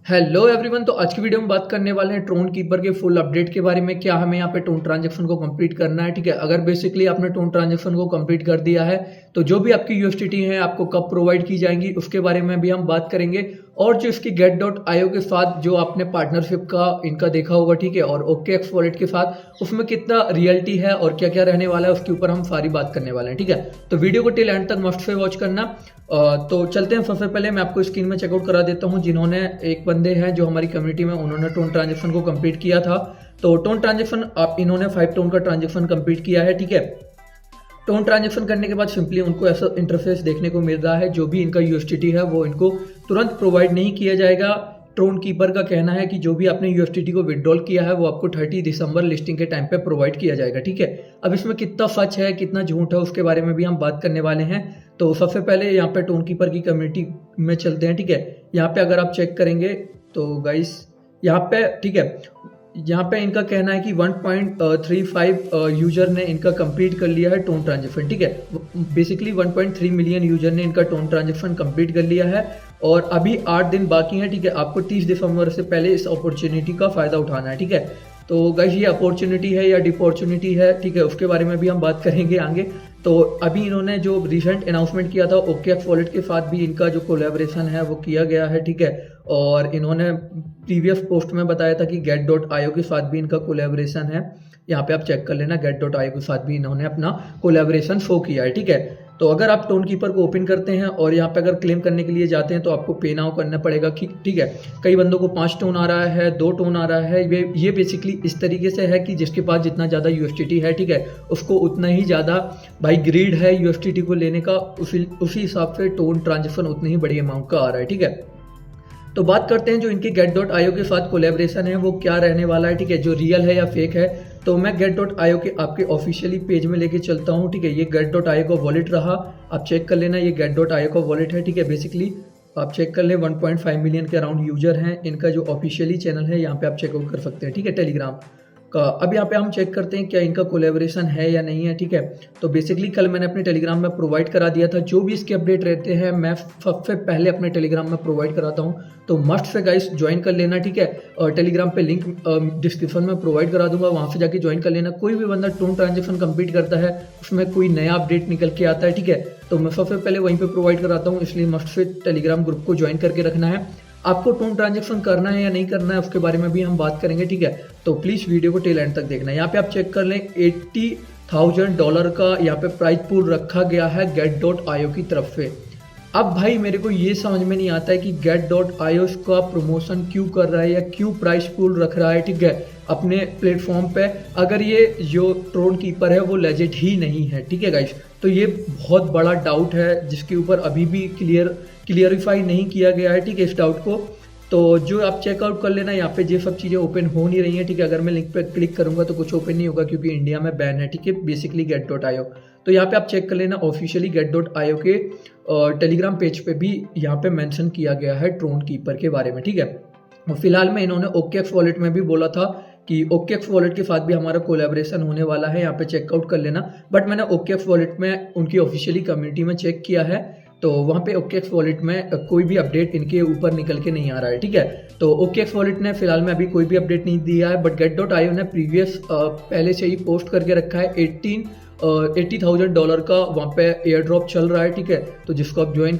Hello everyone. तो आज की वीडियो में बात करने वाले हैं ट्रोन कीपर के फुल अपडेट के बारे में। क्या हमें यहाँ पे टोन ट्रांजैक्शन को कंप्लीट करना है, ठीक है। अगर बेसिकली आपने टोन ट्रांजैक्शन को कंप्लीट कर दिया है तो जो भी आपकी यूएसडीटी है आपको कब प्रोवाइड की जाएंगी उसके बारे में भी हम बात करेंगे। और जो इसकी get.io के साथ जो आपने पार्टनरशिप का इनका देखा होगा, ठीक है, और OKX वॉलेट के साथ उसमें कितना रियलिटी है और क्या क्या रहने वाला है उसके ऊपर हम सारी बात करने वाले हैं, ठीक है। तो वीडियो को टिल एंड तक मस्ट से वॉच करना। तो चलते हैं। सबसे पहले मैं आपको स्क्रीन में चेकआउट करा देता हूं जिन्होंने एक बंदे हैं जो हमारी कम्युनिटी में उन्होंने टोन ट्रांजेक्शन को कंप्लीट किया था। तो टोन ट्रांजेक्शन आप इन्होंने 5 टोन का ट्रांजेक्शन कंप्लीट किया है, ठीक है। टोन ट्रांजेक्शन करने के बाद सिंपली उनको ऐसा इंटरफेस देखने को मिल रहा है, जो भी इनका यूएसडीटी है वो इनको तुरंत प्रोवाइड नहीं किया जाएगा। ट्रोन कीपर का कहना है कि जो भी आपने यूएसडीटी को विड्रॉल किया है वो आपको 30 दिसंबर लिस्टिंग के टाइम पे प्रोवाइड किया जाएगा, ठीक है। अब इसमें कितना सच है कितना झूठ है उसके बारे में भी हम बात करने वाले हैं। तो सबसे पहले यहाँ पे टोन कीपर की कम्युनिटी में चलते हैं, ठीक है। यहाँ पे अगर आप चेक करेंगे तो गाइस यहाँ पे, ठीक है, यहाँ पे इनका कहना है कि 1.35 यूजर ने इनका कंप्लीट कर लिया है टोन ट्रांजेक्शन, ठीक है। बेसिकली 1.3 मिलियन यूजर ने इनका टोन ट्रांजेक्शन कंप्लीट कर लिया है और अभी 8 दिन बाकी हैं, ठीक है। आपको 30 दिसंबर से पहले इस अपॉर्चुनिटी का फायदा उठाना है, ठीक है। तो गाइस ये अपॉर्चुनिटी है या डिपॉर्चुनिटी है, ठीक है, उसके बारे में भी हम बात करेंगे आगे। तो अभी इन्होंने जो रिसेंट अनाउंसमेंट किया था OKX वॉलेट के साथ भी इनका जो कोलैबोरेशन है वो किया गया है, ठीक है। और इन्होंने प्रीवियस पोस्ट में बताया था कि get.io के साथ भी इनका कोलैबोरेशन है। यहाँ पे आप चेक कर लेना, get.io के साथ भी इन्होंने अपना कोलैबोरेशन शो किया है, ठीक है। तो अगर आप टोन कीपर को ओपन करते हैं और यहाँ पे अगर क्लेम करने के लिए जाते हैं तो आपको पे नाउ करना पड़ेगा, ठीक है। कई बंदों को 5 टोन आ रहा है, 2 टोन आ रहा है। ये बेसिकली इस तरीके से है कि जिसके पास जितना ज़्यादा यूएसडीटी है, ठीक है, उसको उतना ही ज़्यादा भाई ग्रीड है यूएसडीटी को लेने का। उसी हिसाब से टोन ट्रांजेक्शन उतनी ही बड़ी अमाउंट का आ रहा है, ठीक है। तो बात करते हैं जो इनके get.io के साथ कोलैबोरेशन है वो क्या रहने वाला है, ठीक है, जो रियल है या फेक है। तो मैं get.io के आपके ऑफिशियली पेज में लेके चलता हूँ, ठीक है। ये get.io का वॉलेट रहा, आप चेक कर लेना, ये get.io का वॉलेट है, ठीक है। बेसिकली आप चेक कर ले 1.5 मिलियन के अराउंड यूजर हैं। इनका जो ऑफिशियली चैनल है यहाँ पे आप चेकआउट कर सकते हैं, ठीक है, टेलीग्राम का। अब यहाँ पे हम चेक करते हैं क्या इनका कोलैबोरेशन है या नहीं है, ठीक है। तो बेसिकली कल मैंने अपने टेलीग्राम में प्रोवाइड करा दिया था, जो भी इसके अपडेट रहते हैं मैं सबसे पहले अपने टेलीग्राम में प्रोवाइड कराता हूँ। तो मस्ट से गाइस ज्वाइन कर लेना, ठीक है। और टेलीग्राम पे लिंक डिस्क्रिप्शन में प्रोवाइड करा दूंगा, वहाँ से जाके ज्वाइन कर लेना। कोई भी बंदा टोन ट्रांजेक्शन कंप्लीट करता है उसमें कोई नया अपडेट निकल के आता है, ठीक है, तो मैं सबसे पहले वहीं पे प्रोवाइड कराता हूँ। इसलिए मस्ट से टेलीग्राम ग्रुप को ज्वाइन करके रखना है। आपको टोन ट्रांजेक्शन करना है या नहीं करना है उसके बारे में भी हम बात करेंगे, ठीक है। तो प्लीज़ वीडियो को टेल एंड तक देखना। यहाँ पे आप चेक कर लें, $80,000 का यहाँ पे प्राइस पूल रखा गया है get.io की तरफ से। अब भाई मेरे को ये समझ में नहीं आता है कि get.io का प्रमोशन क्यों कर रहा है या क्यों प्राइस पूल रख रहा है, ठीक है, अपने प्लेटफॉर्म पे, अगर ये जो ट्रोन कीपर है वो लेजिट ही नहीं है, ठीक है गाइस। तो ये बहुत बड़ा डाउट है जिसके ऊपर अभी भी क्लियरिफाई नहीं किया गया है, ठीक है, इस डाउट को। तो जो आप चेकआउट कर लेना, यहाँ पे ये सब चीज़ें ओपन हो नहीं रही हैं, ठीक है। अगर मैं लिंक पे क्लिक करूंगा तो कुछ ओपन नहीं होगा क्योंकि इंडिया में बैन है, ठीक है, बेसिकली get.io। तो यहाँ पे आप चेक कर लेना, ऑफिशियली get.io के टेलीग्राम पेज पे भी यहाँ पे मेंशन किया गया है ट्रोन कीपर के बारे में, ठीक है। और फिलहाल में इन्होंने OKX वॉलेट में भी बोला था कि OKX वॉलेट के साथ भी हमारा कोलैबोरेशन होने वाला है, यहाँ पे चेकआउट कर लेना। बट मैंने OKX वॉलेट में उनकी ऑफिशियली कम्युनिटी में चेक किया है तो वहाँ पे OKX वॉलेट में कोई भी अपडेट इनके ऊपर निकल के नहीं आ रहा है, ठीक है। तो OKX वॉलेट ने फिलहाल में अभी कोई भी अपडेट नहीं दिया है। बट get.io ने प्रीवियस पहले से ही पोस्ट करके रखा है $80,000 का वहाँ पे एयर ड्रॉप चल रहा है, ठीक है। तो जिसको आप ज्वाइन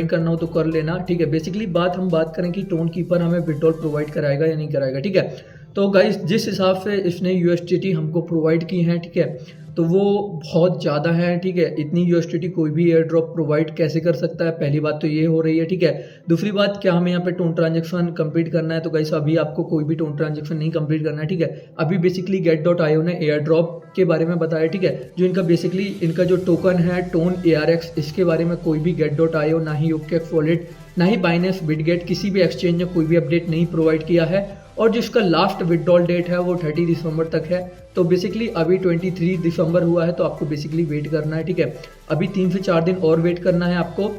करना हो तो कर लेना, ठीक है। बेसिकली हम बात करें कि टोन कीपर हमें विड्रॉल प्रोवाइड कराएगा या नहीं कराएगा, ठीक है। तो गाइस जिस हिसाब से इसने यूएसडीटी हमको प्रोवाइड की है, ठीक है, तो वो बहुत ज़्यादा है, ठीक है। इतनी यूएसडीटी कोई भी एयर ड्रॉप प्रोवाइड कैसे कर सकता है, पहली बात तो ये हो रही है, ठीक है। दूसरी बात, क्या हमें यहाँ पे टोन ट्रांजेक्शन कंप्लीट करना है, तो गाइस अभी आपको कोई भी टोन ट्रांजेक्शन नहीं कंप्लीट करना है, ठीक है। अभी बेसिकली get.io ने एयर ड्रॉप के बारे में बताया, ठीक है, जो इनका बेसिकली इनका जो टोकन है टोन ARX, इसके बारे में कोई भी get.io, ना ही OKX वॉलेट, ना ही बाइनेंस, बिटगेट, किसी भी एक्सचेंज ने कोई भी अपडेट नहीं प्रोवाइड किया है। और जिसका लास्ट विड्रॉल डेट है वो 30 दिसंबर तक है। तो बेसिकली अभी 23 दिसंबर हुआ है तो आपको बेसिकली वेट करना है, ठीक है। अभी 3 से 4 दिन और वेट करना है आपको।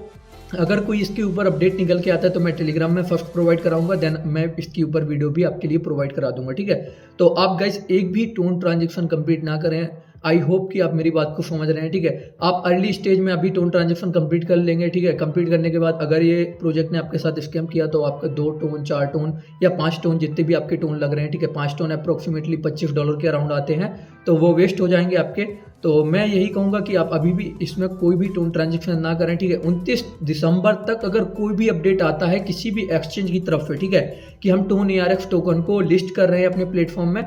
अगर कोई इसके ऊपर अपडेट निकल के आता है तो मैं टेलीग्राम में फर्स्ट प्रोवाइड कराऊंगा, देन मैं इसके ऊपर वीडियो भी आपके लिए प्रोवाइड करा दूंगा, ठीक है। तो आप गाइस एक भी टोन ट्रांजेक्शन कंप्लीट ना करें, आई होप कि आप मेरी बात को समझ रहे हैं, ठीक है। आप अर्ली स्टेज में अभी टोन ट्रांजेक्शन कंप्लीट कर लेंगे, ठीक है। कंप्लीट करने के बाद अगर ये प्रोजेक्ट ने आपके साथ स्कैम किया तो आपका 2 टोन, 4 टोन या 5 टोन, जितने भी आपके टोन लग रहे हैं, ठीक है, 5 टोन अप्रोक्सीमेटली $25 के अराउंड आते हैं, तो वो वेस्ट हो जाएंगे आपके। तो मैं यही कहूँगा कि आप अभी भी इसमें कोई भी टोन ट्रांजेक्शन ना करें, ठीक है। 29 दिसंबर तक अगर कोई भी अपडेट आता है किसी भी एक्सचेंज की तरफ से, ठीक है, कि हम टोन ARX टोकन को लिस्ट कर रहे हैं अपने प्लेटफॉर्म में,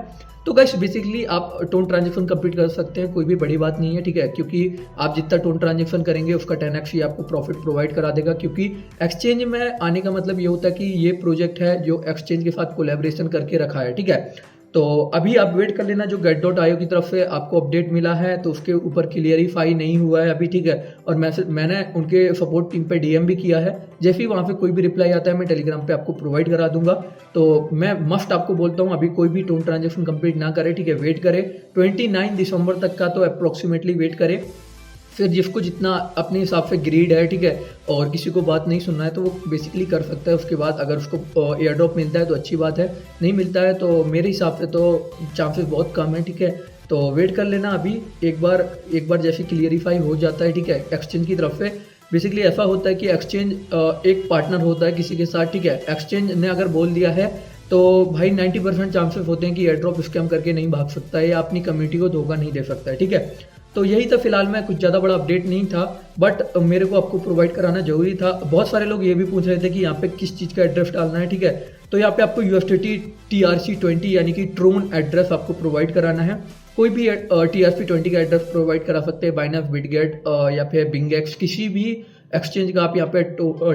तो गाइस बेसिकली आप टोन ट्रांजेक्शन कंप्लीट कर सकते हैं, कोई भी बड़ी बात नहीं है, ठीक है। क्योंकि आप जितना टोन ट्रांजेक्शन करेंगे उसका 10x ही आपको प्रॉफिट प्रोवाइड करा देगा, क्योंकि एक्सचेंज में आने का मतलब ये होता है कि ये प्रोजेक्ट है जो एक्सचेंज के साथ कोलैबोरेशन करके रखा है, ठीक है। तो अभी आप वेट कर लेना, जो get.io की तरफ से आपको अपडेट मिला है तो उसके ऊपर क्लियरिफाई नहीं हुआ है अभी, ठीक है। और मैंने उनके सपोर्ट टीम पे DM भी किया है, जैसे ही वहाँ पे कोई भी रिप्लाई आता है मैं टेलीग्राम पे आपको प्रोवाइड करा दूंगा। तो मैं मस्ट आपको बोलता हूँ अभी कोई भी टोन ट्रांजेक्शन कंप्लीट ना करे, ठीक है, वेट करे 29 दिसंबर तक का, तो अप्रोक्सीमेटली वेट करे। फिर जिसको जितना अपने हिसाब से ग्रीड है, ठीक है, और किसी को बात नहीं सुनना है तो वो बेसिकली कर सकता है। उसके बाद अगर उसको एयर ड्रॉप मिलता है तो अच्छी बात है, नहीं मिलता है तो मेरे हिसाब से तो चांसेस बहुत कम है, ठीक है। तो वेट कर लेना अभी, एक बार जैसे क्लियरिफाई हो जाता है, ठीक है, एक्सचेंज की तरफ से। बेसिकली ऐसा होता है कि एक्सचेंज एक पार्टनर होता है किसी के साथ, ठीक है। एक्सचेंज ने अगर बोल दिया है तो भाई 90% चांसेस होते हैं कि एयर ड्रॉप स्कैम करके नहीं भाग सकता है या अपनी कम्युनिटी को धोखा नहीं दे सकता है, ठीक है। तो यही था फिलहाल में, कुछ ज़्यादा बड़ा अपडेट नहीं था, बट मेरे को आपको प्रोवाइड कराना जरूरी था। बहुत सारे लोग ये भी पूछ रहे थे कि यहाँ पे किस चीज़ का एड्रेस डालना है, ठीक है। तो यहाँ पे आपको USDT TRC20 यानी कि ट्रोन एड्रेस आपको प्रोवाइड कराना है। कोई भी TRC20 का एड्रेस प्रोवाइड करा सकते हैं, बाइनेंस, बिटगेट या फिर बिंगेक्स, किसी भी एक्सचेंज का आप यहाँ पे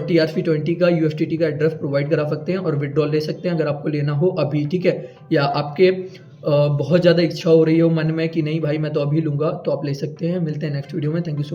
TRC20 का USDT का एड्रेस प्रोवाइड करा सकते हैं और विड्रॉल ले सकते हैं अगर आपको लेना हो अभी, ठीक है। या आपके बहुत ज़्यादा इच्छा हो रही हो मन में कि नहीं भाई मैं तो अभी लूँगा, तो आप ले सकते हैं। मिलते हैं नेक्स्ट वीडियो में, थैंक यू सो मच।